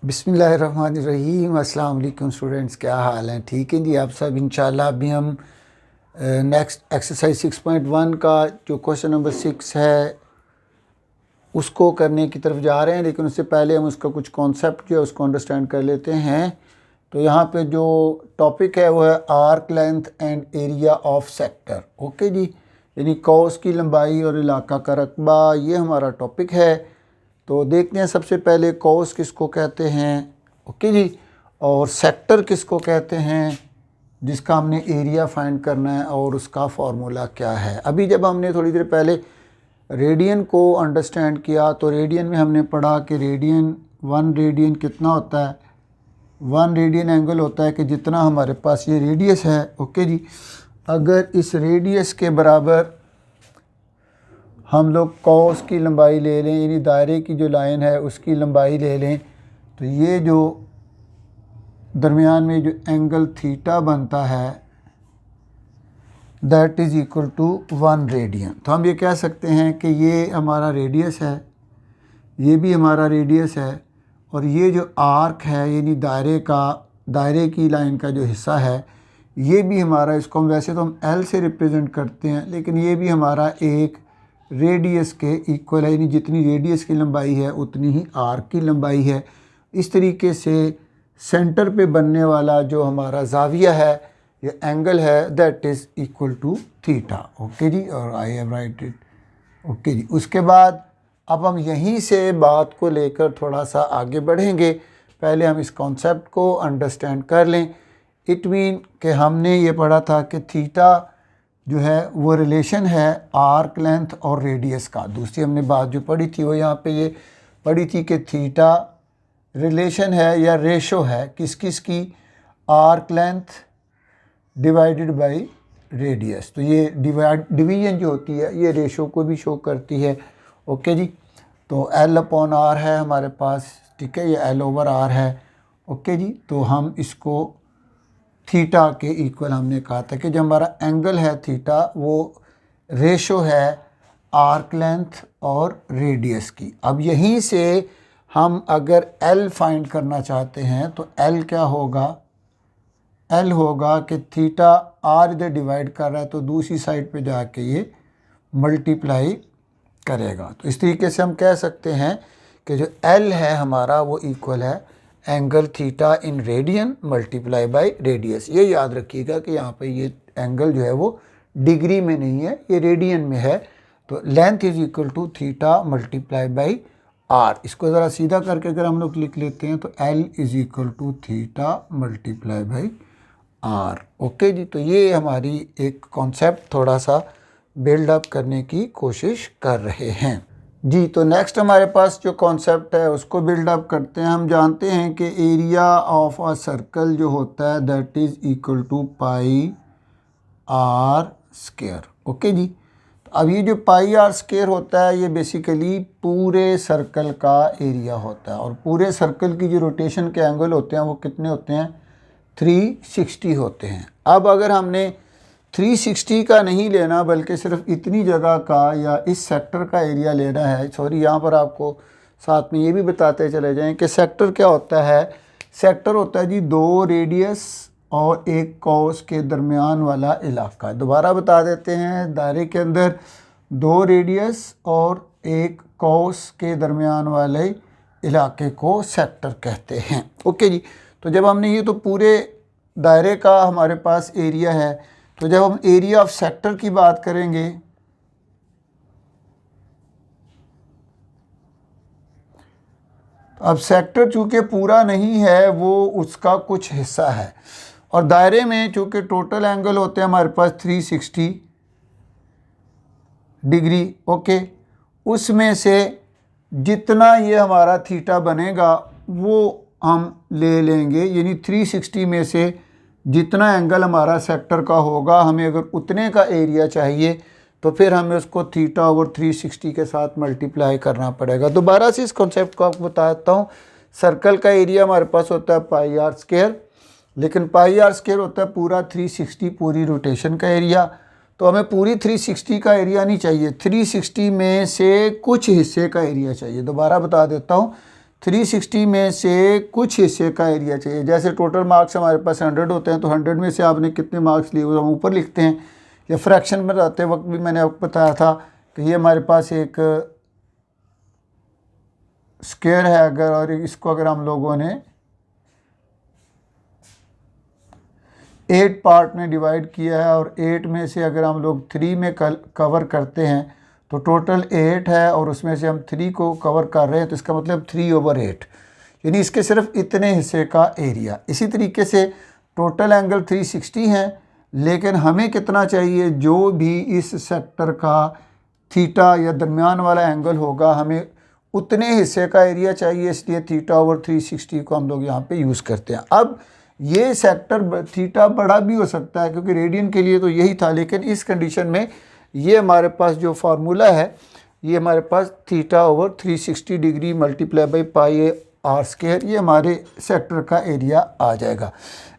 बिस्मिल्लाहिर्रहमानिर्रहीम। अस्सलाम वालेकुम स्टूडेंट्स, क्या हाल हैं? ठीक है जी, आप सब इंशाल्लाह। अभी हम नेक्स्ट एक्सरसाइज 6.1 का जो क्वेश्चन नंबर 6 है उसको करने की तरफ जा रहे हैं, लेकिन उससे पहले हम उसका कुछ कॉन्सेप्ट जो है उसको अंडरस्टैंड कर लेते हैं। तो यहाँ पे जो टॉपिक है वो है arc length and area of sector. Okay जी, यानी कौस की लंबाई और इलाका का रकबा, ये हमारा टॉपिक है। तो देखते हैं सबसे पहले कौस किसको कहते हैं। ओके जी, और सेक्टर किसको कहते हैं जिसका हमने एरिया फाइंड करना है और उसका फार्मूला क्या है। अभी जब हमने थोड़ी देर पहले रेडियन को अंडरस्टैंड किया तो रेडियन में हमने पढ़ा कि रेडियन 1 रेडियन कितना होता है। 1 रेडियन एंगल होता है कि जितना हमारे पास ये रेडियस है। ओके जी, अगर इस रेडियस के बराबर हम लोग कॉस की लंबाई ले लें, यानी दायरे की जो लाइन है उसकी लंबाई ले लें, तो ये जो दरमियान में जो एंगल थीटा बनता है that is equal to 1 radian. तो हम ये कह सकते हैं कि ये हमारा रेडियस है, ये भी हमारा रेडियस है, और ये जो आर्क है यानी दायरे की लाइन का जो हिस्सा है ये भी हमारा, इसको हम वैसे तो हम एल से रिप्रेजेंट करते हैं, लेकिन ये भी हमारा एक रेडियस के इक्वल है, यानी जितनी रेडियस की लंबाई है उतनी ही आर्क की लंबाई है। इस तरीके से सेंटर पे बनने वाला जो हमारा जाविया है, ये एंगल है, that is equal to theta. Okay जी, और I have write it. Okay जी, उसके बाद अब हम यहीं से बात को लेकर थोड़ा सा आगे बढ़ेंगे। पहले हम इस कॉन्सेप्ट को अंडरस्टैंड कर लें। इट मीन कि हमने ये पढ़ा था कि थीटा जो है वो रिलेशन है आर्क लेंथ और रेडियस का। दूसरी हमने बात जो पढ़ी थी वो यहाँ पे ये पढ़ी थी कि थीटा रिलेशन है या रेशो है किस किस की, arc length divided by radius. तो ये डिवीजन जो होती है ये रेशो को भी शो करती है। ओके जी, तो L अपॉन R है हमारे पास, ठीक है, ये L ओवर R है। ओके जी, तो हम इसको थीटा के इक्वल हमने कहा था कि जो हमारा एंगल है थीटा वो रेशो है आर्क लेंथ और रेडियस की। अब यहीं से हम अगर L फाइंड करना चाहते हैं तो L क्या होगा, L होगा कि थीटा R इधर डिवाइड कर रहा है तो दूसरी साइड पे जाके ये मल्टीप्लाई करेगा। तो इस तरीके से हम कह सकते हैं कि जो L है हमारा वो इक्वल है angle theta in radian multiply by radius. ये याद रखिएगा कि यहाँ पे ये एंगल जो है वो डिग्री में नहीं है, ये रेडियन में है। तो length is equal to theta multiply by R. इसको ज़रा सीधा करके अगर हम लोग लिख लेते हैं तो L is equal to theta multiply by R. Okay जी, तो ये हमारी एक कॉन्सेप्ट थोड़ा सा बिल्डअप करने की कोशिश कर रहे हैं जी। तो नेक्स्ट हमारे पास जो कॉन्सेप्ट है उसको बिल्डअप करते हैं। हम जानते हैं कि एरिया ऑफ अ सर्कल जो होता है that is equal to pi R square. Okay जी, तो अब ये जो पाई आर स्क्वायर होता है ये बेसिकली पूरे सर्कल का एरिया होता है, और पूरे सर्कल की जो रोटेशन के एंगल होते हैं वो कितने होते हैं, 360 होते हैं। अब अगर हमने 360 का नहीं लेना बल्कि सिर्फ इतनी जगह का या इस सेक्टर का एरिया लेना है, सॉरी यहाँ पर आपको साथ में ये भी बताते चले जाएं कि सेक्टर क्या होता है। सेक्टर होता है जी 2 रेडियस और 1 कॉस के दरमियान वाला इलाका। दोबारा बता देते हैं, दायरे के अंदर 2 रेडियस और 1 कॉस के दरमियान वाले इलाके को सेक्टर कहते हैं। ओके जी, तो जब हमने ये तो पूरे दायरे का हमारे पास एरिया है, तो जब हम एरिया ऑफ सेक्टर की बात करेंगे तो अब सेक्टर चूँकि पूरा नहीं है वो उसका कुछ हिस्सा है, और दायरे में चूँकि टोटल एंगल होते हैं हमारे पास 360 डिग्री। ओके, उसमें से जितना ये हमारा थीटा बनेगा वो हम ले लेंगे, यानी 360 में से जितना एंगल हमारा सेक्टर का होगा, हमें अगर उतने का एरिया चाहिए तो फिर हमें उसको थीटा ओवर 360 के साथ मल्टीप्लाई करना पड़ेगा। दोबारा से इस कॉन्सेप्ट को आपको बताता हूँ। सर्कल का एरिया हमारे पास होता है पाई आर स्क्वायर, लेकिन पाई आर स्क्वायर होता है पूरा 360 पूरी रोटेशन का एरिया। तो हमें पूरी 360 का एरिया नहीं चाहिए, 360 में से कुछ हिस्से का एरिया चाहिए। दोबारा बता देता हूँ, 360 में से कुछ हिस्से का एरिया चाहिए। जैसे टोटल मार्क्स हमारे पास 100 होते हैं, तो 100 में से आपने कितने मार्क्स लिए वो हम ऊपर लिखते हैं, या फ्रैक्शन में बनाते वक्त भी मैंने आपको बताया था कि ये हमारे पास एक स्क्वायर है अगर, और इसको अगर हम लोगों ने 8 पार्ट में डिवाइड किया है और 8 में से अगर हम लोग 3 में कवर करते हैं तो टोटल 8 है और उसमें से हम 3 को कवर कर रहे हैं, तो इसका मतलब 3/8, यानी इसके सिर्फ इतने हिस्से का एरिया। इसी तरीके से टोटल एंगल 360 है, लेकिन हमें कितना चाहिए, जो भी इस सेक्टर का थीटा या दरमियान वाला एंगल होगा हमें उतने हिस्से का एरिया चाहिए, इसलिए θ/360 को हम लोग यहाँ पे यूज़ करते हैं। अब ये सेक्टर थीटा बड़ा भी हो सकता है क्योंकि रेडियन के लिए तो यही था, लेकिन इस कंडीशन में ये हमारे पास जो फार्मूला है ये हमारे पास θ/360 डिग्री मल्टीप्लाई बाई πr², ये हमारे सेक्टर का एरिया आ जाएगा।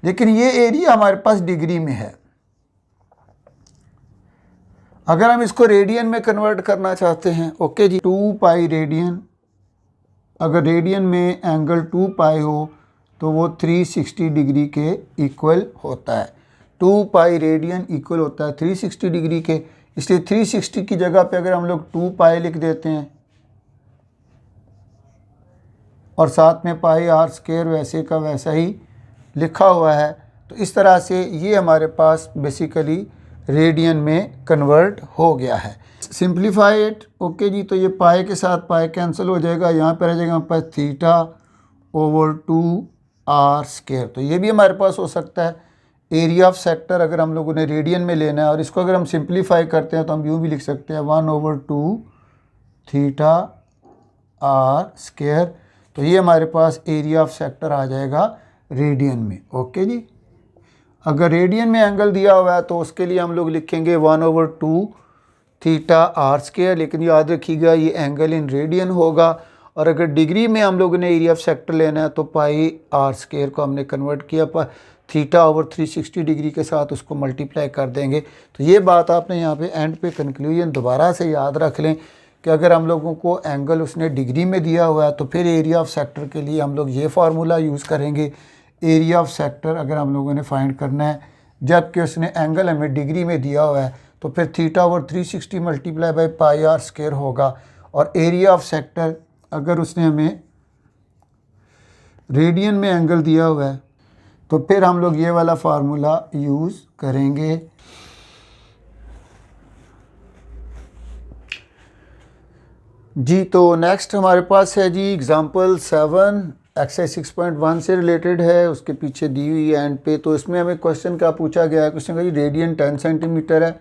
लेकिन ये एरिया हमारे पास डिग्री में है। अगर हम इसको रेडियन में कन्वर्ट करना चाहते हैं, ओके जी, 2π रेडियन, अगर रेडियन में एंगल 2π हो तो वो 360 डिग्री के इक्वल होता है। 2π रेडियन इक्वल होता है 360 डिग्री के, इसलिए 360 की जगह पे अगर हम लोग 2π लिख देते हैं और साथ में πr² वैसे का वैसा ही लिखा हुआ है, तो इस तरह से ये हमारे पास बेसिकली रेडियन में कन्वर्ट हो गया है। सिंप्लीफाई इट, ओके जी, तो ये पाई के साथ पाई कैंसिल हो जाएगा, यहाँ पर रह जाएगा हमारे पास θ/2r²। तो ये भी हमारे पास हो सकता है एरिया ऑफ सेक्टर अगर हम लोगों ने रेडियन में लेना है, और इसको अगर हम सिंप्लीफाई करते हैं तो हम यूँ भी लिख सकते हैं 1/2 θr²। तो ये हमारे पास एरिया ऑफ सेक्टर आ जाएगा रेडियन में, ओके जी। अगर रेडियन में एंगल दिया हुआ है तो उसके लिए हम लोग लिखेंगे 1/2 θr², लेकिन याद रखिएगा ये एंगल इन रेडियन होगा। और अगर डिग्री में हम लोगों ने एरिया ऑफ सेक्टर लेना है तो πr² को हमने कन्वर्ट किया θ/360 डिग्री के साथ, उसको मल्टीप्लाई कर देंगे। तो ये बात आपने यहाँ पे एंड पे कंक्लूजन दोबारा से याद रख लें कि अगर हम लोगों को एंगल उसने डिग्री में दिया हुआ है तो फिर एरिया ऑफ सेक्टर के लिए हम लोग ये फार्मूला यूज़ करेंगे। एरिया ऑफ सेक्टर अगर हम लोगों ने फाइंड करना है जबकि उसने एंगल हमें डिग्री में दिया हुआ है, तो फिर θ/360 मल्टीप्लाई बाई πr² होगा। और एरिया ऑफ सेक्टर अगर उसने हमें रेडियन में एंगल दिया हुआ है तो फिर हम लोग ये वाला फार्मूला यूज़ करेंगे। जी, तो नेक्स्ट हमारे पास है जी एग्जांपल 7, एक्सरसाइज 6.1 से रिलेटेड है, उसके पीछे दी हुई है एंड पे। तो इसमें हमें क्वेश्चन क्या पूछा गया है, क्वेश्चन का जी रेडियन 10 सेंटीमीटर है,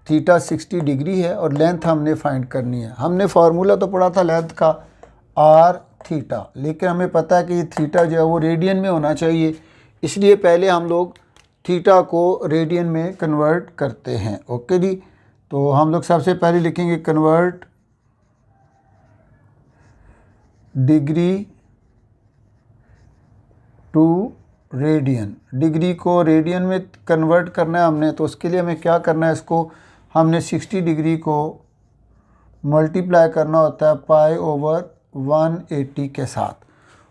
थीटा 60 डिग्री है और लेंथ हमने फाइंड करनी है। हमने फार्मूला तो पढ़ा था लेंथ का r थीटा, लेकिन हमें पता है कि ये थीटा जो है वो रेडियन में होना चाहिए, इसलिए पहले हम लोग थीटा को रेडियन में कन्वर्ट करते हैं, ओके जी। तो हम लोग सबसे पहले लिखेंगे convert degree to radian. Degree को रेडियन में कन्वर्ट करना है हमने, तो उसके लिए हमें क्या करना है, इसको हमने 60 डिग्री को मल्टीप्लाई करना होता है π/180 के साथ,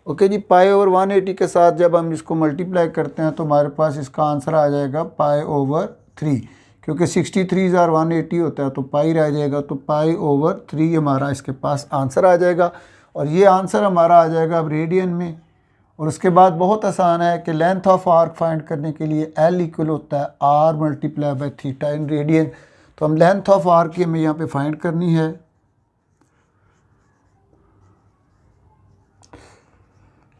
ओके जी। π/180 के साथ जब हम इसको मल्टीप्लाई करते हैं तो हमारे पास इसका आंसर आ जाएगा π/3, क्योंकि 63 और 180 होता है तो पाई रह जाएगा, तो π/3 हमारा इसके पास आंसर आ जाएगा। और ये आंसर हमारा आ जाएगा अब रेडियन में। और उसके बाद बहुत आसान है कि लेंथ ऑफ आर्क फाइंड करने के लिए L इक्वल होता है R multiply by theta in radian. तो हम लेंथ ऑफ आर्क की हमें यहाँ पे फाइंड करनी है।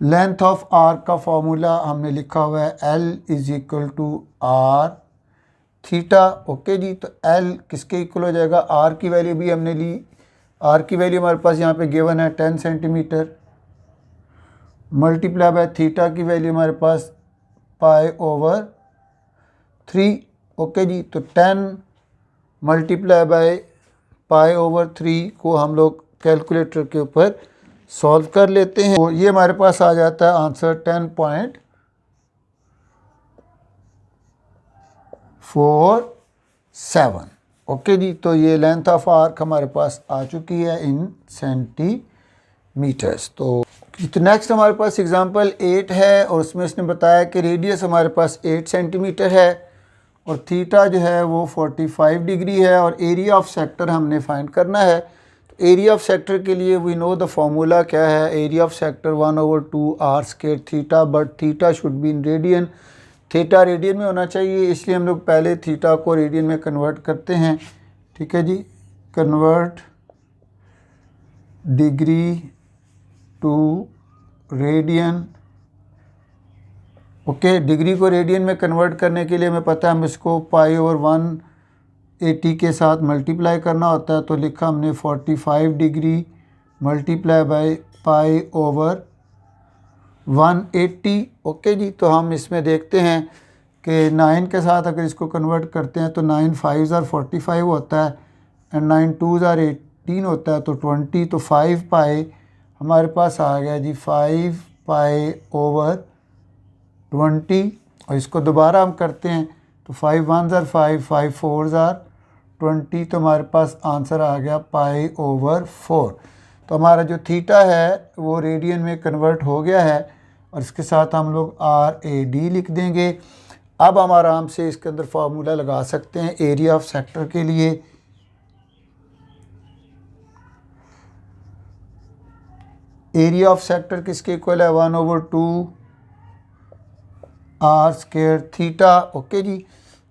लेंथ ऑफ आर्क का फॉर्मूला हमने लिखा हुआ है L is equal to R theta, okay जी। तो L किसके इक्वल हो जाएगा, R की वैल्यू भी हमने ली, R की वैल्यू हमारे पास यहाँ पे गिवन है 10 सेंटीमीटर, मल्टीप्लाई बाय थीटा की वैल्यू हमारे पास π/3, ओके जी। तो 10 मल्टीप्लाई बाय π/3 को हम लोग कैलकुलेटर के ऊपर सॉल्व कर लेते हैं, तो ये हमारे पास आ जाता है आंसर 10.47, ओके जी। तो ये लेंथ ऑफ आर्क हमारे पास आ चुकी है इन सेंटीमीटर्स। तो तो नेक्स्ट हमारे पास एग्जांपल 8 है और उसमें उसने बताया कि रेडियस हमारे पास 8 सेंटीमीटर है और थीटा जो है वो 45 डिग्री है और एरिया ऑफ सेक्टर हमने फाइंड करना है। तो एरिया ऑफ सेक्टर के लिए वी नो द फॉर्मूला क्या है, area of sector 1/2 R square theta, but theta should be in radian, theta radian में होना चाहिए, इसलिए हम लोग पहले थीटा को रेडियन में कन्वर्ट करते हैं। ठीक है जी, convert degree to radian. Okay, degree को रेडियन में कन्वर्ट करने के लिए हमें पता है हम इसको π/180 के साथ मल्टीप्लाई करना होता है, तो लिखा हमने 45 डिग्री मल्टीप्लाई बाय π/180। ओके जी, तो हम इसमें देखते हैं कि 9 के साथ अगर इसको कन्वर्ट करते हैं तो 9 5s are 45 होता है एंड 9 2s are 18 होता है, तो 20, तो 5 पाई हमारे पास आ गया जी 5π/20। और इसको दोबारा हम करते हैं तो 5 1s are 5, 5 4s are 20, तो हमारे पास आंसर आ गया π/4। तो हमारा जो थीटा है वो रेडियन में कन्वर्ट हो गया है और इसके साथ हम लोग RAD लिख देंगे। अब हम आराम से इसके अंदर फार्मूला लगा सकते हैं एरिया ऑफ सेक्टर के लिए। एरिया ऑफ सेक्टर किसके इक्वल है, 1/2 आर स्क्वायर थीटा। ओके जी,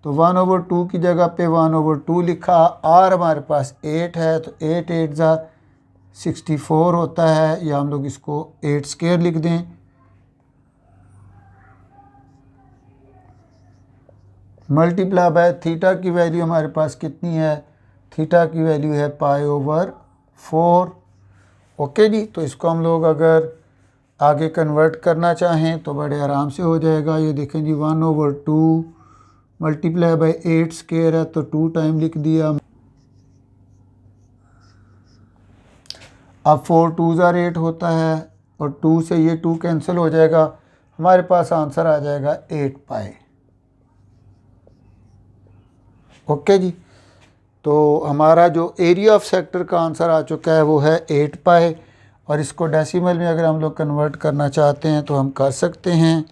तो 1/2 की जगह पे 1/2 लिखा, आर हमारे पास 8 है तो 8 8 ज़ा 64 होता है, या हम लोग इसको 8 स्क्वायर लिख दें। मल्टीप्लाई बाय थीटा की वैल्यू हमारे पास कितनी है, थीटा की वैल्यू है π/4। ओके जी, तो इसको हम लोग अगर आगे कन्वर्ट करना चाहें तो बड़े आराम से हो जाएगा। ये देखें जी 1/2 मल्टीप्लाई बाय 8 स्क्वायर है तो 2 टाइम लिख दिया। अब 4 2s are 8 होता है और 2 से ये 2 कैंसिल हो जाएगा, हमारे पास आंसर आ जाएगा 8 पाई। ओके जी, तो हमारा जो एरिया ऑफ सेक्टर का आंसर आ चुका है वो है 8 पाई। और इसको डेसिमल में अगर हम लोग कन्वर्ट करना चाहते हैं तो हम कर सकते हैं।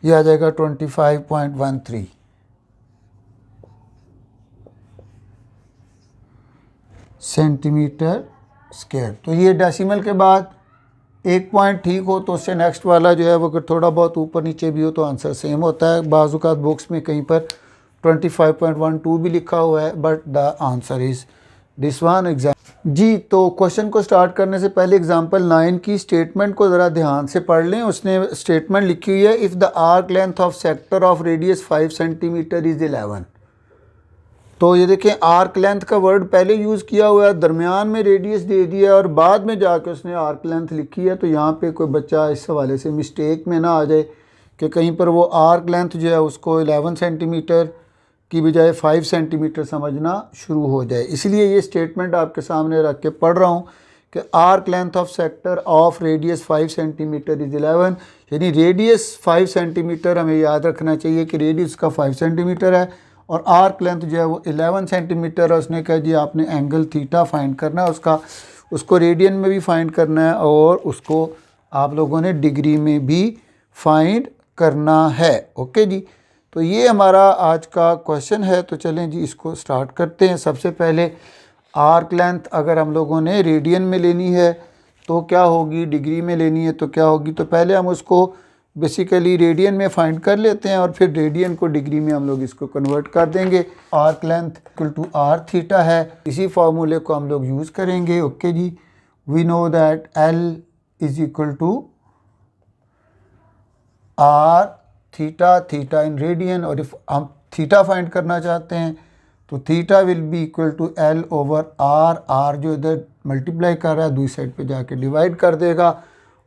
ये आ जाएगा 25.13 सेंटीमीटर स्क्वायर। तो ये डेसिमल के बाद एक पॉइंट ठीक हो तो उससे नेक्स्ट वाला जो है वो अगर थोड़ा बहुत ऊपर नीचे भी हो तो आंसर सेम होता है। बाज़ औक़ात बुक्स में कहीं पर 25.12 भी लिखा हुआ है, but the answer is this one exam. जी, तो क्वेश्चन को स्टार्ट करने से पहले एग्जांपल 9 की स्टेटमेंट को ज़रा ध्यान से पढ़ लें। उसने स्टेटमेंट लिखी हुई है, if the arc length of sector of radius 5 centimetre is 11। तो ये देखें, आर्क लेंथ का वर्ड पहले यूज़ किया हुआ है, दरमियान में रेडियस दे दिया और बाद में जाके उसने आर्क लेंथ लिखी है। तो यहाँ पे कोई बच्चा इस हवाले से मिस्टेक में ना आ जाए कि कहीं पर वो आर्क लेंथ जो है उसको 11 सेंटीमीटर की बजाय 5 सेंटीमीटर समझना शुरू हो जाए। इसलिए ये स्टेटमेंट आपके सामने रख के पढ़ रहा हूँ कि arc length of sector of radius 5 centimetre is 11, यानी रेडियस 5 सेंटीमीटर, हमें याद रखना चाहिए कि रेडियस का 5 सेंटीमीटर है और आर्क लेंथ जो है वो 11 सेंटीमीटर है। उसने कहा जी आपने एंगल थीटा फाइंड करना है, उसको रेडियन में भी फाइंड करना है और उसको आप लोगों ने डिग्री में भी फाइंड करना है। ओके जी, तो ये हमारा आज का क्वेश्चन है। तो चलें जी इसको स्टार्ट करते हैं। सबसे पहले आर्क लेंथ अगर हम लोगों ने रेडियन में लेनी है तो क्या होगी, डिग्री में लेनी है तो क्या होगी। तो पहले हम उसको बेसिकली रेडियन में फाइंड कर लेते हैं और फिर रेडियन को डिग्री में हम लोग इसको कन्वर्ट कर देंगे। Arc length equal to R theta है, इसी फार्मूले को हम लोग यूज़ करेंगे। ओके जी, we know that L is equal to R theta, theta in radian, और इफ हम थीटा फाइंड करना चाहते हैं तो theta will be equal to L over R. R जो इधर मल्टीप्लाई कर रहा है दूसरी साइड पे जाके डिवाइड कर देगा।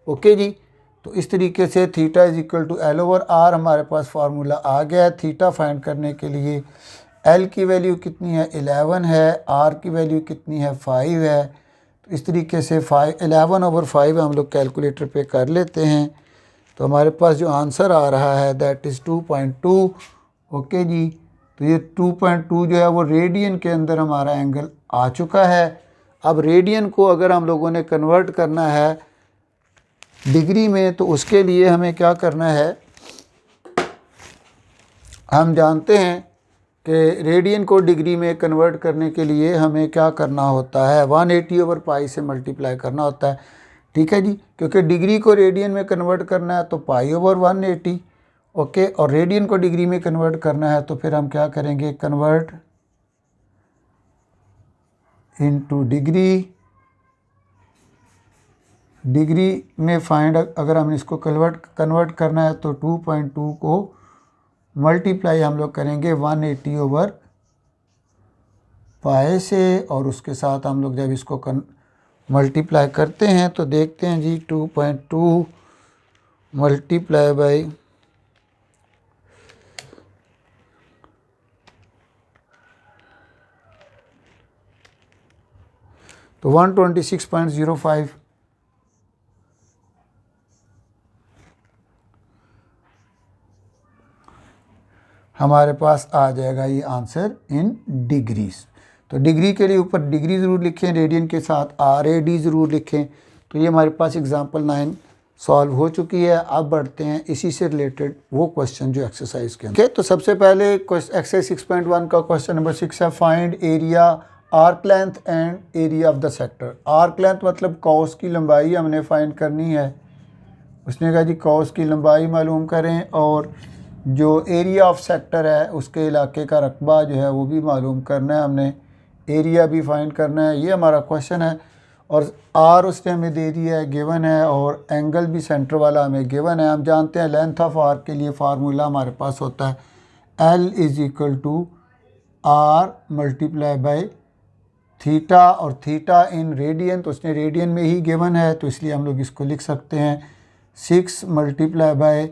ओके जी, तो इस तरीके से theta is equal to L over R हमारे पास फार्मूला आ गया है। थीटा फाइंड करने के लिए एल की वैल्यू कितनी है, 11 है, आर की वैल्यू कितनी है, 5 है। तो इस तरीके से 11 ओवर 5 हम लोग कैलकुलेटर पे कर लेते हैं। तो हमारे पास जो आंसर आ रहा है दैट इज़ 2.2। ओके जी, तो ये 2.2 जो है वो रेडियन के अंदर हमारा एंगल आ चुका है। अब रेडियन को अगर हम लोगों ने कन्वर्ट करना है डिग्री में, तो उसके लिए हमें क्या करना है, हम जानते हैं कि रेडियन को डिग्री में कन्वर्ट करने के लिए हमें क्या करना होता है, 180/π से मल्टीप्लाई करना होता है। ठीक है जी, क्योंकि डिग्री को रेडियन में कन्वर्ट करना है तो π/180। ओके, और रेडियन को डिग्री में कन्वर्ट करना है तो फिर हम क्या करेंगे, कन्वर्ट इनटू डिग्री। डिग्री में फाइंड, अगर हम इसको कन्वर्ट करना है तो 2.2 को मल्टीप्लाई हम लोग करेंगे 180/π से, और उसके साथ हम लोग जब इसको मल्टीप्लाई करते हैं तो देखते हैं जी 2.2 मल्टीप्लाई बाई तो 126.05 हमारे पास आ जाएगा ये आंसर इन डिग्रीज। तो डिग्री के लिए ऊपर डिग्री ज़रूर लिखें, रेडियन के साथ RAD ज़रूर लिखें। तो ये हमारे पास एग्जांपल 9 सॉल्व हो चुकी है। अब बढ़ते हैं इसी से रिलेटेड वो क्वेश्चन जो एक्सरसाइज के अंदर। तो सबसे पहले एक्सरसाइज 6.1 का क्वेश्चन नंबर 6 है, find area, arc length and area of the sector. Arc length मतलब कॉस की लंबाई हमने फाइंड करनी है। उसने कहा जी कॉस की लंबाई मालूम करें, और जो एरिया ऑफ सेक्टर है उसके इलाके का रकबा जो है वो भी मालूम करना है हमने, एरिया भी फाइंड करना है। ये हमारा क्वेश्चन है, और आर उसने हमें दे दिया है, गिवन है, और एंगल भी सेंटर वाला हमें गिवन है। हम जानते हैं लेंथ ऑफ आर्क के लिए फार्मूला हमारे पास होता है L = R multiply by theta, और थीटा इन रेडियन, तो उसने रेडियन में ही गिवन है, तो इसलिए हम लोग इसको लिख सकते हैं 6 मल्टीप्लाई बाई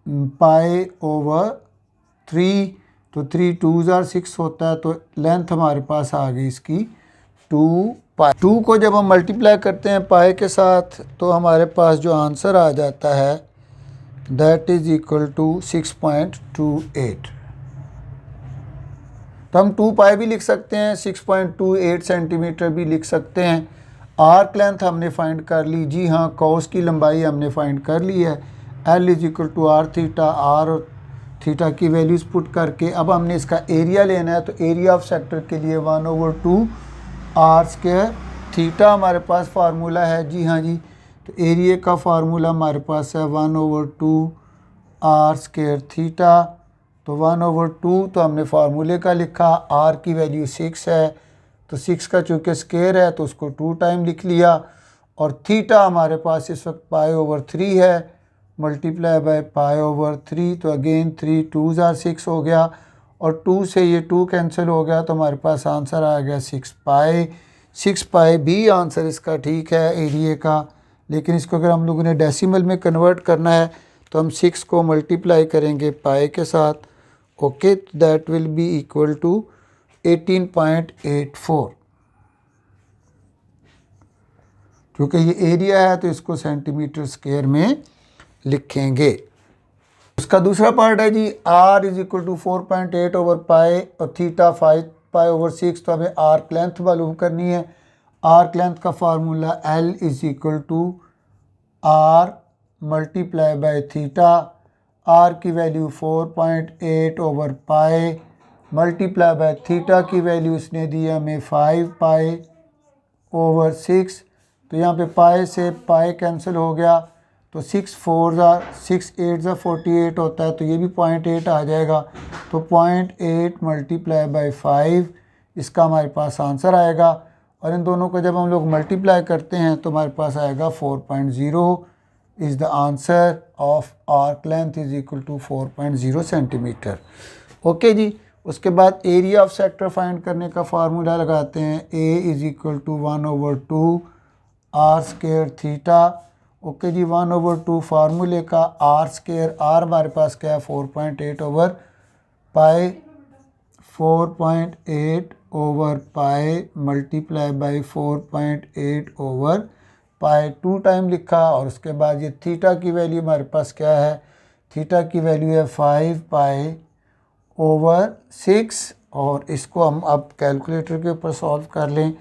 π/3। तो 3 2s are 6 होता है, तो लेंथ हमारे पास आ गई इसकी 2π। 2 को जब हम मल्टीप्लाई करते हैं पाई के साथ तो हमारे पास जो आंसर आ जाता है दैट इज़ इक्वल टू 6.28। तो हम 2π भी लिख सकते हैं, 6.28 सेंटीमीटर भी लिख सकते हैं। आर्क लेंथ हमने फाइंड कर ली, जी हाँ, कॉस की लंबाई हमने फाइंड कर ली है। L = R थीटा, आर और थीटा की वैल्यूज़ पुट करके अब हमने इसका एरिया लेना है। तो एरिया ऑफ सेक्टर के लिए 1/2 R² थीटा हमारे पास फार्मूला है। जी हाँ जी, तो एरिया का फार्मूला हमारे पास है 1/2 R² थीटा। तो 1/2 तो हमने फार्मूले का लिखा, R की वैल्यू 6 है, तो 6 का चूँकि स्क्वायर है तो उसको 2 टाइम लिख लिया, और थीटा हमारे पास इस वक्त π/3 है, मल्टीप्लाई बाय π/3। तो अगेन 3 2s are 6 हो गया, और 2 से ये 2 कैंसिल हो गया, तो हमारे पास आंसर आ गया 6π। 6π भी आंसर इसका ठीक है एरिया का, लेकिन इसको अगर हम लोगों ने डेसिमल में कन्वर्ट करना है तो हम 6 को मल्टीप्लाई करेंगे पाई के साथ। Okay, that will be equal to 18.84। क्योंकि ये एरिया है तो इसको सेंटीमीटर स्क्वायर में लिखेंगे। उसका दूसरा पार्ट है जी R = 4.8/π और थीटा 5π/6। तो हमें आर्क लेंथ मालूम करनी है। आर्क लेंथ का formula L = R multiply by theta. R की वैल्यू 4.8/π मल्टीप्लाई बाय थीटा की वैल्यू इसने दी हमें 5π/6। तो यहाँ पे पाई से पाई कैंसिल हो गया, तो 6 4s are 6 8s are 48 होता है, तो ये भी 0.8 आ जाएगा। तो 0.8 मल्टीप्लाई बाई 5 इसका हमारे पास आंसर आएगा, और इन दोनों को जब हम लोग मल्टीप्लाई करते हैं तो हमारे पास आएगा 4.0 is the answer of arc length is equal to 4.0 centimetre. Okay जी, उसके बाद एरिया ऑफ सेक्टर फाइंड करने का फार्मूला लगाते हैं। A = 1/2 R² theta. ओके जी, 1/2 फार्मूले का R², R हमारे पास क्या है 4.8/π, 4.8/π मल्टीप्लाई बाई 4.8/π 2 टाइम लिखा, और उसके बाद ये थीटा की वैल्यू हमारे पास क्या है, थीटा की वैल्यू है 5π/6 ओवर 6 और इसको हम अब कैलकुलेटर के ऊपर सॉल्व कर लें,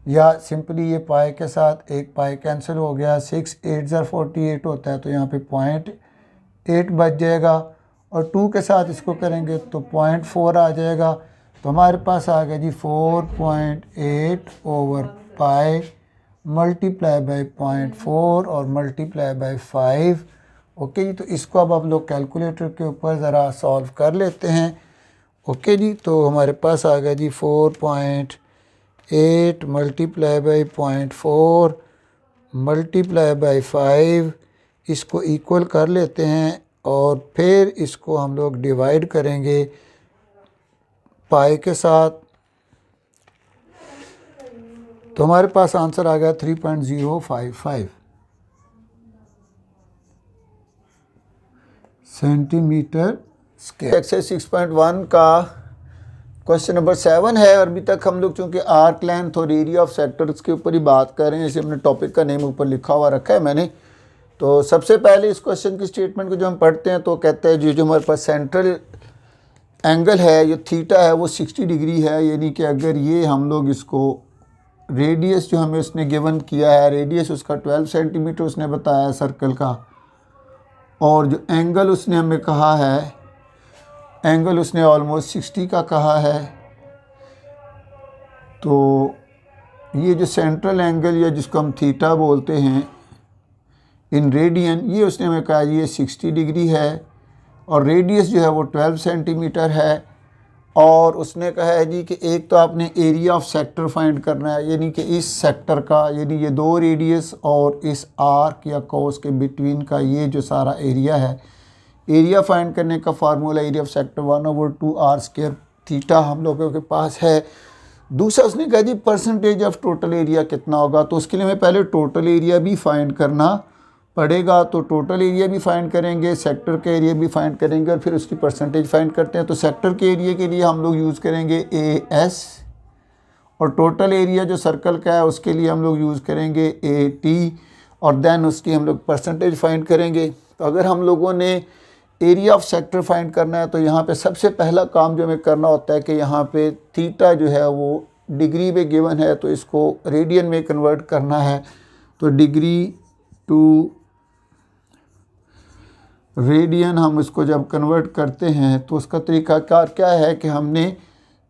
या सिंपली ये पाई के साथ एक पाई कैंसिल हो गया, 6 8 48 होता है तो यहाँ पे 0.8 बच जाएगा, और 2 के साथ इसको करेंगे तो 0.4 आ जाएगा। तो हमारे पास आ गया जी 4.8 ओवर पाई मल्टीप्लाई बाई 0.4 और मल्टीप्लाई बाई 5। ओके जी, तो इसको अब हम लोग कैलकुलेटर के ऊपर ज़रा सॉल्व कर लेते हैं। ओके जी, तो हमारे पास आ गया जी 4.8 मल्टीप्लाई बाई 0.4 मल्टीप्लाई बाई 5, इसको इक्वल कर लेते हैं और फिर इसको हम लोग डिवाइड करेंगे पाई के साथ, तो हमारे पास आंसर आ गया 3.055 सेंटीमीटर स्क्वायर। एक्सरसाइज 6.1 का क्वेश्चन नंबर 7 है, और अभी तक हम लोग चूँकि आर्क लेंथ और एरिया ऑफ सेक्टर्स के ऊपर ही बात कर रहे हैं, इसे हमने टॉपिक का नेम ऊपर लिखा हुआ रखा है मैंने। तो सबसे पहले इस क्वेश्चन की स्टेटमेंट को जो हम पढ़ते हैं तो कहते हैं जो हमारे पास सेंट्रल एंगल है, जो थीटा है, वो 60 डिग्री है। यानी कि अगर ये हम लोग इसको रेडियस जो हमें उसने गिवन किया है, रेडियस उसका 12 सेंटीमीटर उसने बताया है सर्कल का, और जो एंगल उसने हमें कहा है, एंगल उसने ऑलमोस्ट 60 का कहा है, तो ये जो सेंट्रल एंगल या जिसको हम थीटा बोलते हैं इन रेडियन, ये उसने हमें कहा ये 60 डिग्री है, और रेडियस जो है वो 12 सेंटीमीटर है। और उसने कहा है जी कि एक तो आपने एरिया ऑफ सेक्टर फाइंड करना है, यानी कि इस सेक्टर का, यानी ये दो रेडियस और इस आर्क या कोस के बिटवीन का ये जो सारा एरिया है, एरिया फाइंड करने का formula area of sector 1/2 R square theta हम लोगों के पास है। दूसरा उसने कहा जी परसेंटेज ऑफ टोटल एरिया कितना होगा, तो उसके लिए हमें पहले टोटल एरिया भी फाइंड करना पड़ेगा। तो टोटल एरिया भी फाइंड करेंगे, सेक्टर का एरिया भी फाइंड करेंगे, और फिर उसकी परसेंटेज फाइंड करते हैं। तो सेक्टर के एरिया के लिए हम लोग यूज़ करेंगे AS, और टोटल एरिया जो सर्कल का है उसके लिए हम लोग यूज़ करेंगे AT, और देन उसकी हम लोग परसेंटेज फाइंड करेंगे। तो अगर हम लोगों ने एरिया ऑफ सेक्टर फाइंड करना है तो यहाँ पे सबसे पहला काम जो हमें करना होता है कि यहाँ पे थीटा जो है वो डिग्री में गिवन है, तो इसको रेडियन में कन्वर्ट करना है। तो डिग्री टू रेडियन हम इसको जब कन्वर्ट करते हैं तो उसका तरीक़ाकार क्या है कि हमने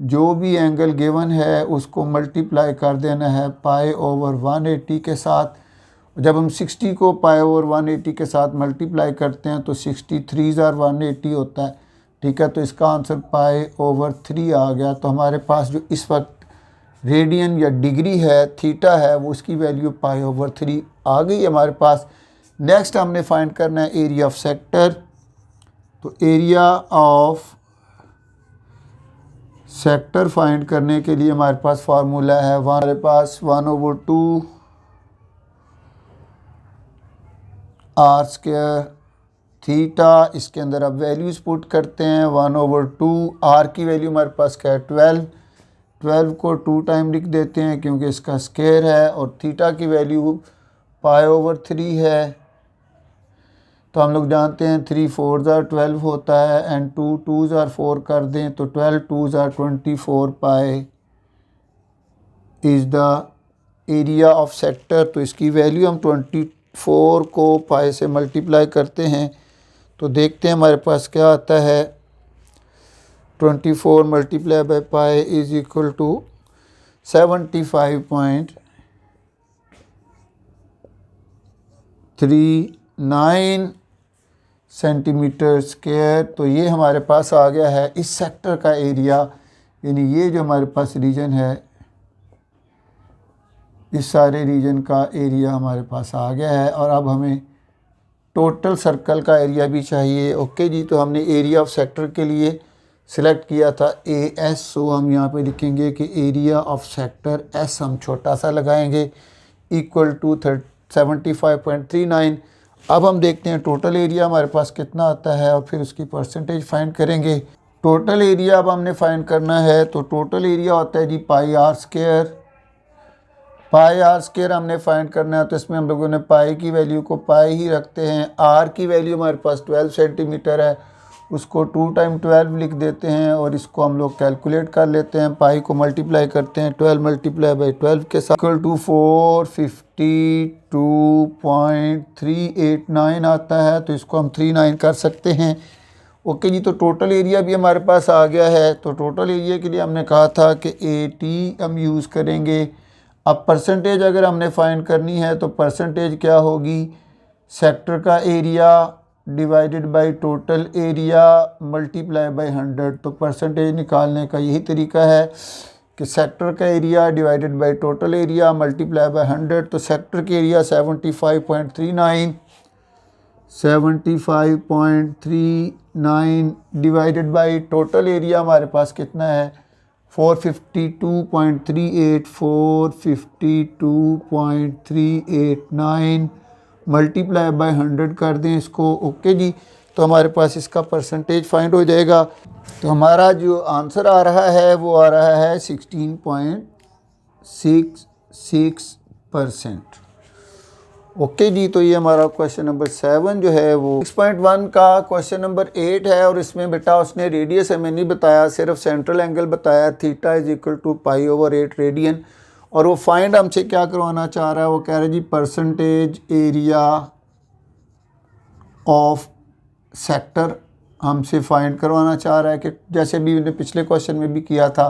जो भी एंगल गिवन है उसको मल्टीप्लाई कर देना है पाई ओवर 180 के साथ। जब हम 60 को पाई ओवर 180 के साथ मल्टीप्लाई करते हैं तो 63 180 होता है, ठीक है। तो इसका आंसर पाई ओवर 3 आ गया। तो हमारे पास जो इस वक्त रेडियन या डिग्री है, थीटा है, वो उसकी वैल्यू पाई ओवर 3 आ गई हमारे पास। नेक्स्ट हमने फाइंड करना है एरिया ऑफ सेक्टर। तो एरिया ऑफ सेक्टर फाइंड करने के लिए हमारे पास फार्मूला है, हमारे पास 1/2 आर स्क्वायर थीटा। इसके अंदर अब वैल्यूज़ पुट करते हैं। 1/2 आर की वैल्यू हमारे पास क्या है 12 को 2 टाइम लिख देते हैं क्योंकि इसका स्क्वायर है, और थीटा की वैल्यू पाई ओवर 3 है। तो हम लोग जानते हैं 3 4 12 होता है, एंड 2 2 4 कर दें तो 12 2 24 pi is the area of sector. तो इसकी वैल्यू हम 24 को पाई से मल्टीप्लाई करते हैं तो देखते हैं हमारे पास क्या आता है। 24 multiply by pi is equal to 75.39 centimetre square. तो ये हमारे पास आ गया है इस सेक्टर का एरिया, यानी ये जो हमारे पास रीजन है, इस सारे रीजन का एरिया हमारे पास आ गया है। और अब हमें टोटल सर्कल का एरिया भी चाहिए। ओके जी, तो हमने एरिया ऑफ सेक्टर के लिए सिलेक्ट किया था AS, सो हम यहाँ पे लिखेंगे कि एरिया ऑफ सेक्टर S हम छोटा सा लगाएंगे इक्वल टू 75.39। अब हम देखते हैं टोटल एरिया हमारे पास कितना आता है और फिर उसकी परसेंटेज फाइंड करेंगे। टोटल एरिया अब हमने फाइंड करना है, तो टोटल एरिया होता है जी pi R square. Pi R square हमने फाइंड करना है, तो इसमें हम लोगों ने पाई की वैल्यू को पाई ही रखते हैं। आर की वैल्यू हमारे पास 12 सेंटीमीटर है उसको 2 टाइम 12 लिख देते हैं और इसको हम लोग कैलकुलेट कर लेते हैं। पाई को मल्टीप्लाई करते हैं 12 मल्टीप्लाई बाई 12 के साथ इक्वल टू 452.389 आता है। तो इसको हम 39 कर सकते हैं। ओके जी, तो टोटल एरिया भी हमारे पास आ गया है। तो टोटल एरिया के लिए हमने कहा था कि 80 हम यूज़ करेंगे। अब परसेंटेज अगर हमने फाइंड करनी है तो परसेंटेज क्या होगी, सेक्टर का area divided by total area multiply by 100। तो परसेंटेज निकालने का यही तरीका है कि सेक्टर का area divided by total area multiply by 100। तो सेक्टर का area 75.39 divided by total area हमारे पास कितना है 452.38 मल्टीप्लाई बाय 100 कर दें इसको। ओके जी, तो हमारे पास इसका परसेंटेज फाइंड हो जाएगा। तो हमारा जो आंसर आ रहा है वो आ रहा है 16.66%। ओके जी, तो ये हमारा क्वेश्चन नंबर 7 जो है वो 6.1 का क्वेश्चन नंबर 8 है। और इसमें बेटा उसने रेडियस हमें नहीं बताया, सिर्फ सेंट्रल एंगल बताया, theta is equal to π/8 radian. और वो फाइंड हमसे क्या करवाना चाह रहा है, वो कह रहा है जी परसेंटेज एरिया ऑफ सेक्टर हमसे फाइंड करवाना चाह रहा है। कि जैसे भी मैंने पिछले क्वेश्चन में भी किया था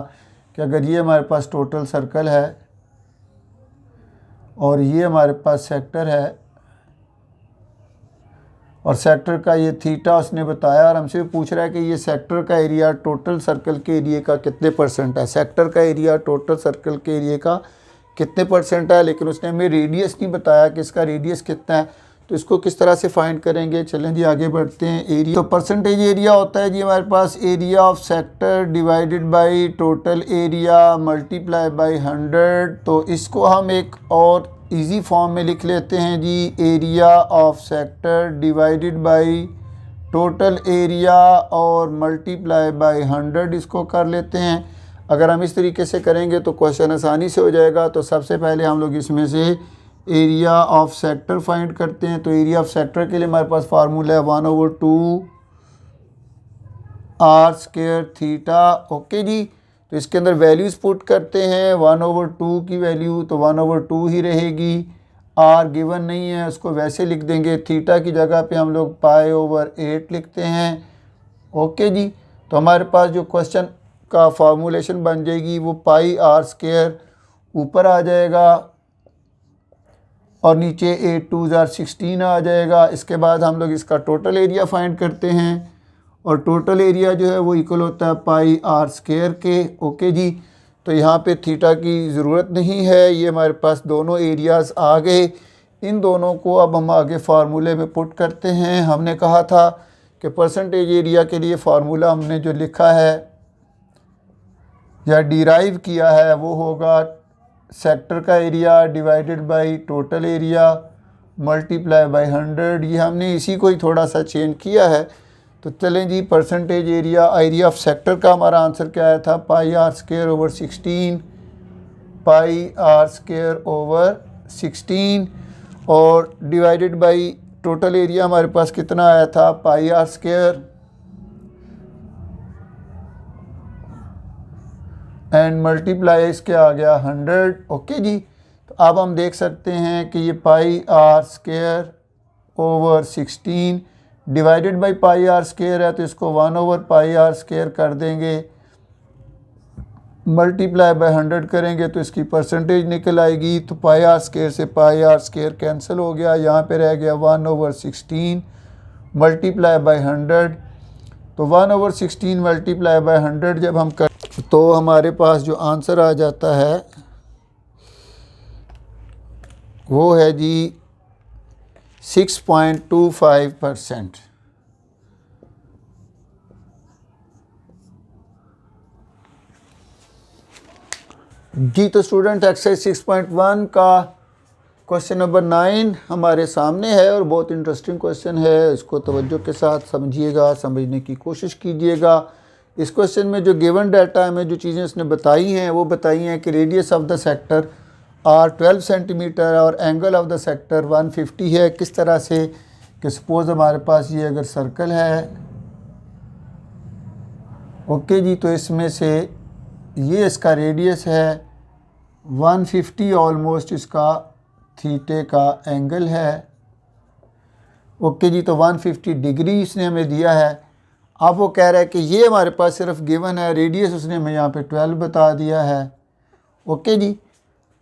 कि अगर ये हमारे पास टोटल सर्कल है और ये हमारे पास सेक्टर है और सेक्टर का ये थीटा उसने बताया और हमसे पूछ रहा है कि ये सेक्टर का एरिया टोटल सर्कल के एरिया का कितने परसेंट है। सेक्टर का एरिया टोटल सर्कल के एरिया का कितने परसेंट है, लेकिन उसने हमें रेडियस नहीं बताया कि इसका रेडियस कितना है। तो इसको किस तरह से फाइंड करेंगे, चलें जी आगे बढ़ते हैं। एरिया, तो परसेंटेज एरिया होता है जी हमारे पास area of sector divided by total area multiply by 100। तो इसको हम एक और इजी फॉर्म में लिख लेते हैं जी, area of sector divided by total area और मल्टीप्लाई बाय 100 इसको कर लेते हैं। अगर हम इस तरीके से करेंगे तो क्वेश्चन आसानी से हो जाएगा। तो सबसे पहले हम लोग इसमें से एरिया ऑफ सेक्टर फाइंड करते हैं। तो एरिया ऑफ सेक्टर के लिए हमारे पास फार्मूला है 1/2 r² थीटा। ओके जी, तो इसके अंदर वैल्यूज़ पुट करते हैं। 1/2 की वैल्यू तो 1/2 ही रहेगी। r गिवन नहीं है, उसको वैसे लिख देंगे। थीटा की जगह पे हम लोग π/8 लिखते हैं। ओके जी, तो हमारे पास जो क्वेश्चन का फार्मूलेशन बन जाएगी वो πr² ऊपर आ जाएगा और नीचे 8 2 16 आ जाएगा। इसके बाद हम लोग इसका टोटल एरिया फाइंड करते हैं और टोटल एरिया जो है वो इक्वल होता है πr² के। ओके जी, तो यहाँ पे थीटा की ज़रूरत नहीं है, ये हमारे पास दोनों एरियाज़ आ गए। इन दोनों को अब हम आगे फार्मूले में पुट करते हैं। हमने कहा था कि परसेंटेज एरिया के लिए फार्मूला हमने जो लिखा है या डिराइव किया है वो होगा सेक्टर का area divided by total area multiply by 100। ये हमने इसी को ही थोड़ा सा चेंज किया है। तो चलें जी, परसेंटेज एरिया ऑफ सेक्टर का हमारा आंसर क्या आया था πr²/16 πr²/16 और डिवाइडेड बाय टोटल एरिया हमारे पास कितना आया था πr² एंड मल्टीप्लाई इसके आ गया 100। ओके जी, तो अब हम देख सकते हैं कि ये πr²/16 डिवाइडेड बाय πr² है तो इसको 1/πr² कर देंगे, मल्टीप्लाई बाय 100 करेंगे तो इसकी परसेंटेज निकल आएगी। तो πr² से πr² कैंसिल हो गया, यहाँ पे रह गया 1/16 मल्टीप्लाई बाय 100। तो 1/16 मल्टीप्लाई बाय 100 जब हम कर तो हमारे पास जो आंसर आ जाता है वो है जी 6.25%। जी, तो स्टूडेंट एक्सरसाइज 6.1 का क्वेश्चन नंबर 9 हमारे सामने है और बहुत इंटरेस्टिंग क्वेश्चन है। इसको तवज्जो के साथ समझिएगा, समझने की कोशिश कीजिएगा। इस क्वेश्चन में जो गिवन डाटा में जो चीज़ें उसने बताई हैं वो बताई हैं कि radius of the sector R 12 centimetre और एंगल ऑफ द सेक्टर 150 है। किस तरह से कि सपोज़ हमारे पास ये अगर सर्कल है ओके जी, तो इसमें से ये इसका रेडियस है 150 ऑलमोस्ट, इसका थीटे का एंगल है। ओके जी, तो 150 डिग्री इसने हमें दिया है। अब वो कह रहा है कि ये हमारे पास सिर्फ गिवन है, रेडियस उसने हमें यहाँ पे 12 बता दिया है। ओके जी,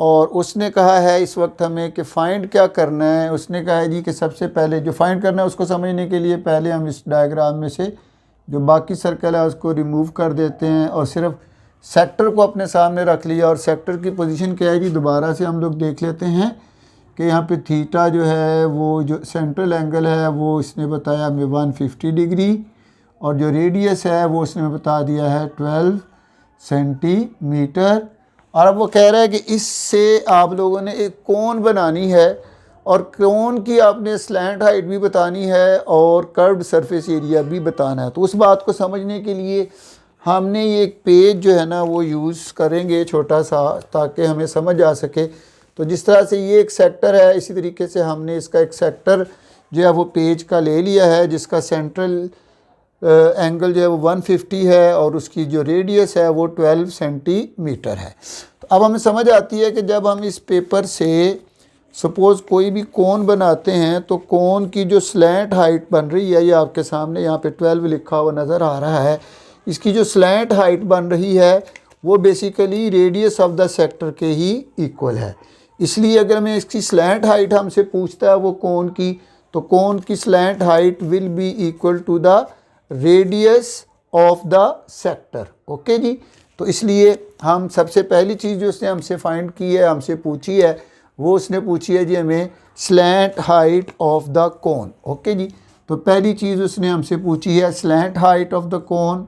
और उसने कहा है इस वक्त हमें कि फ़ाइंड क्या करना है। उसने कहा है जी कि सबसे पहले जो फ़ाइंड करना है उसको समझने के लिए पहले हम इस डायग्राम में से जो बाकी सर्कल है उसको रिमूव कर देते हैं और सिर्फ सेक्टर को अपने सामने रख लिया। और सेक्टर की पोजीशन क्या है जी, दोबारा से हम लोग देख लेते हैं कि यहाँ पे थीटा जो है वो जो सेंट्रल एंगल है वो इसने बताया हमें 150 डिग्री, और जो रेडियस है वो उसने बता दिया है 12 सेंटीमीटर। और अब वो कह रहा है कि इससे आप लोगों ने एक कोन बनानी है और कोन की आपने स्लैंट हाइट भी बतानी है और कर्व्ड सरफेस एरिया भी बताना है। तो उस बात को समझने के लिए हमने ये एक पेज जो है ना वो यूज़ करेंगे छोटा सा, ताकि हमें समझ आ सके। तो जिस तरह से ये एक सेक्टर है, इसी तरीके से हमने इसका एक सेक्टर जो है वो पेज का ले लिया है, जिसका सेंट्रल एंगल जो है वो 150 है और उसकी जो रेडियस है वो 12 सेंटीमीटर है। तो अब हमें समझ आती है कि जब हम इस पेपर से सपोज़ कोई भी कोन बनाते हैं तो कोन की जो स्लैंट हाइट बन रही है, ये आपके सामने यहाँ पे 12 लिखा हुआ नज़र आ रहा है, इसकी जो स्लैंट हाइट बन रही है वो basically radius of the sector के ही इक्वल है। इसलिए अगर मैं इसकी स्लैंट हाइट हमसे पूछता है वो कोन की, तो कोन की slant height will be equal to the radius of the sector. Okay जी, तो इसलिए हम सबसे पहली चीज़ जो उसने हमसे फाइंड की है, हमसे पूछी है, वो उसने पूछी है जी हमें slant height of the cone. Okay जी, तो पहली चीज़ उसने हमसे पूछी है slant height of the cone,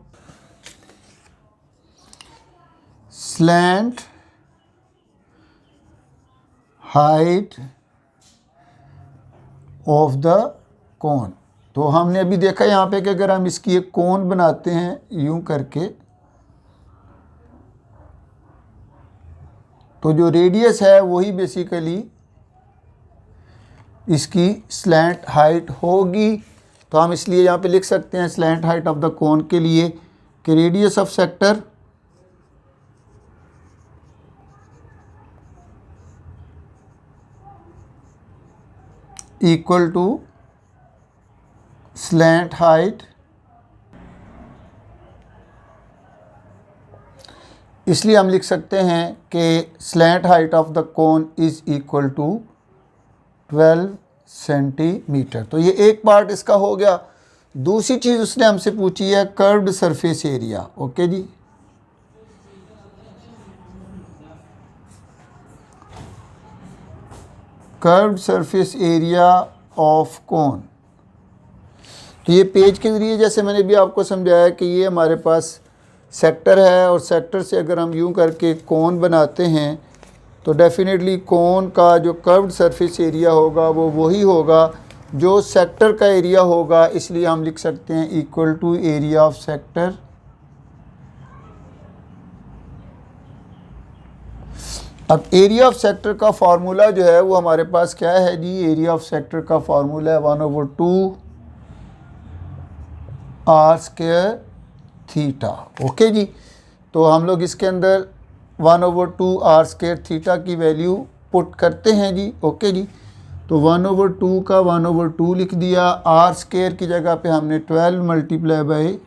slant height of the cone. तो हमने अभी देखा यहाँ पे कि अगर हम इसकी एक कोन बनाते हैं यूं करके, तो जो रेडियस है वही बेसिकली इसकी स्लैंट हाइट होगी। तो हम इसलिए यहाँ पे लिख सकते हैं slant height of the cone के लिए कि radius of sector equal to slant height, इसलिए हम लिख सकते हैं कि slant height of the cone is equal to 12 centimetre. तो ये एक पार्ट इसका हो गया। दूसरी चीज़ उसने हमसे पूछी है कर्व्ड सरफेस एरिया। ओके जी, curved surface area of cone. तो ये पेज के ज़रिए जैसे मैंने भी आपको समझाया कि ये हमारे पास सेक्टर है और सेक्टर से अगर हम यूं करके कोन बनाते हैं तो डेफिनेटली कोन का जो कर्व्ड सरफेस एरिया होगा वो वही होगा जो सेक्टर का एरिया होगा। इसलिए हम लिख सकते हैं equal to area of sector. अब एरिया ऑफ सेक्टर का फार्मूला जो है वो हमारे पास क्या है जी, एरिया ऑफ सेक्टर का फार्मूला है 1/2 आर स्क्वायर थीटा। ओके जी, तो हम लोग इसके अंदर 1/2 आर स्क्वायर थीटा की वैल्यू पुट करते हैं जी। ओके जी, तो 1/2 का 1/2 लिख दिया, आर स्क्वायर की जगह पे हमने 12 मल्टीप्लाई बाई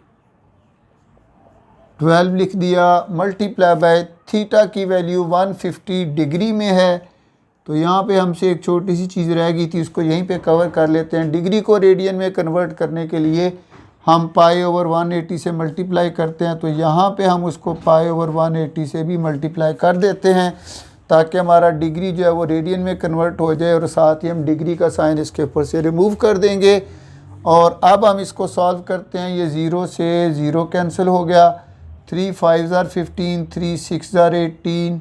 12 लिख दिया, मल्टीप्लाई बाय थीटा की वैल्यू 150 डिग्री में है। तो यहाँ पे हमसे एक छोटी सी चीज़ रह गई थी, उसको यहीं पे कवर कर लेते हैं। डिग्री को रेडियन में कन्वर्ट करने के लिए हम π/180 से मल्टीप्लाई करते हैं, तो यहाँ पे हम उसको π/180 से भी मल्टीप्लाई कर देते हैं ताकि हमारा डिग्री जो है वो रेडियन में कन्वर्ट हो जाए, और साथ ही हम डिग्री का साइन इसके ऊपर से रिमूव कर देंगे। और अब हम इसको सॉल्व करते हैं। ये 0 से 0 कैंसिल हो गया, 3 5 are 15, 3 6 are 18,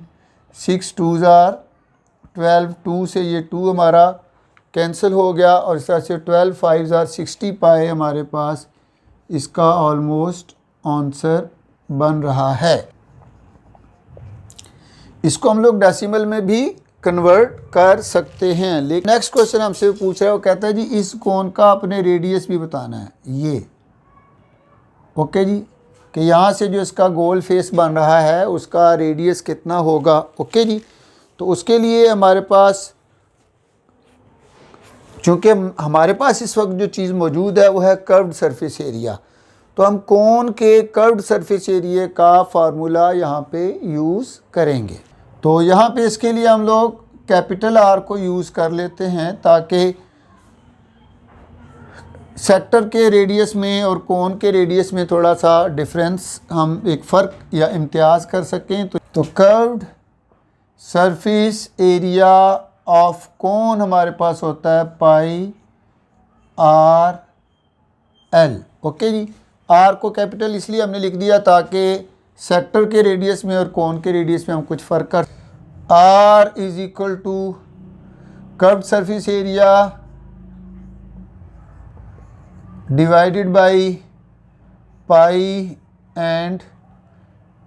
6 2 are 12, 2 से ये 2 हमारा कैंसिल हो गया, और इस तरह से 12 5 are 60 पाए हमारे पास इसका ऑलमोस्ट आंसर बन रहा है। इसको हम लोग डेसिमल में भी कन्वर्ट कर सकते हैं। लेकिन नेक्स्ट क्वेश्चन हमसे पूछ रहा है, वो कहता है जी इस कोन का अपने रेडियस भी बताना है। ये ओके जी, कि यहाँ से जो इसका गोल फेस बन रहा है उसका रेडियस कितना होगा। ओके जी, तो उसके लिए हमारे पास, चूँकि हमारे पास इस वक्त जो चीज़ मौजूद है वो है कर्व्ड सरफेस एरिया, तो हम कोन के कर्व्ड सरफेस एरिया का फार्मूला यहाँ पे यूज़ करेंगे। तो यहाँ पे इसके लिए हम लोग कैपिटल आर को यूज़ कर लेते हैं ताकि सेक्टर के रेडियस में और कोन के रेडियस में थोड़ा सा डिफरेंस, हम एक फ़र्क या इम्तियाज़ कर सकें। तो curved surface area of cone हमारे पास होता है पाई आर एल। ओके जी, आर को कैपिटल इसलिए हमने लिख दिया ताकि सेक्टर के रेडियस में और कोन के रेडियस में हम कुछ फ़र्क कर। R is equal to curved surface area divided by pi and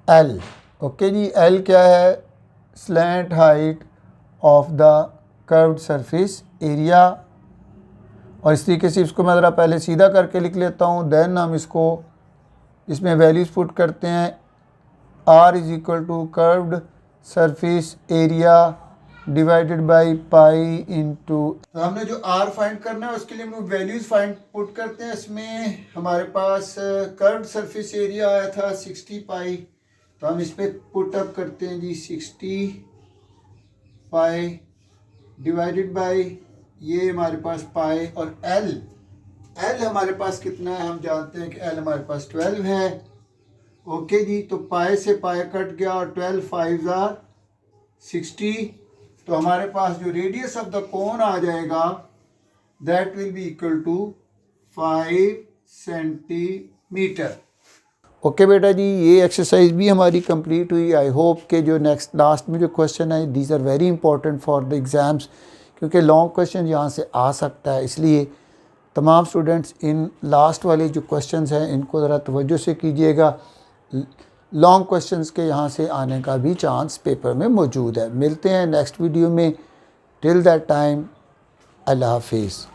L. Okay जी, एल क्या है? Slant height of the curved surface area. और इस तरीके से इसको मैं ज़रा पहले सीधा करके लिख लेता हूँ, देन हम इसको इसमें वैल्यूज़ पुट करते हैं। R is equal to curved surface area divided by pi into, तो हमने जो आर फाइंड करना है उसके लिए हम वैल्यूज़ फाइंड पुट करते हैं। इसमें हमारे पास कर्व्ड सरफेस एरिया आया था 60 पाई, तो हम इस पर पुट अप करते हैं जी 60 पाई डिवाइडेड बाई ये हमारे पास पाई, और एल हमारे पास कितना है? हम जानते हैं कि एल हमारे पास 12 है। ओके जी, तो पाई से पाई कट गया और 12 5 आर 60, तो हमारे पास जो रेडियस ऑफ द कोन आ जाएगा that will be equal to 5 centimetre. Okay बेटा जी, ये एक्सरसाइज भी हमारी कंप्लीट हुई। आई होप के जो नेक्स्ट लास्ट में जो क्वेश्चन है these are very important for the exams, क्योंकि लॉन्ग क्वेश्चन यहाँ से आ सकता है, इसलिए तमाम स्टूडेंट्स इन लास्ट वाले जो क्वेश्चंस हैं इनको ज़रा तवज्जो से कीजिएगा। लॉन्ग क्वेश्चंस के यहाँ से आने का भी चांस पेपर में मौजूद है। मिलते हैं नेक्स्ट वीडियो में। टिल दैट टाइम, अल्लाह हाफिज़।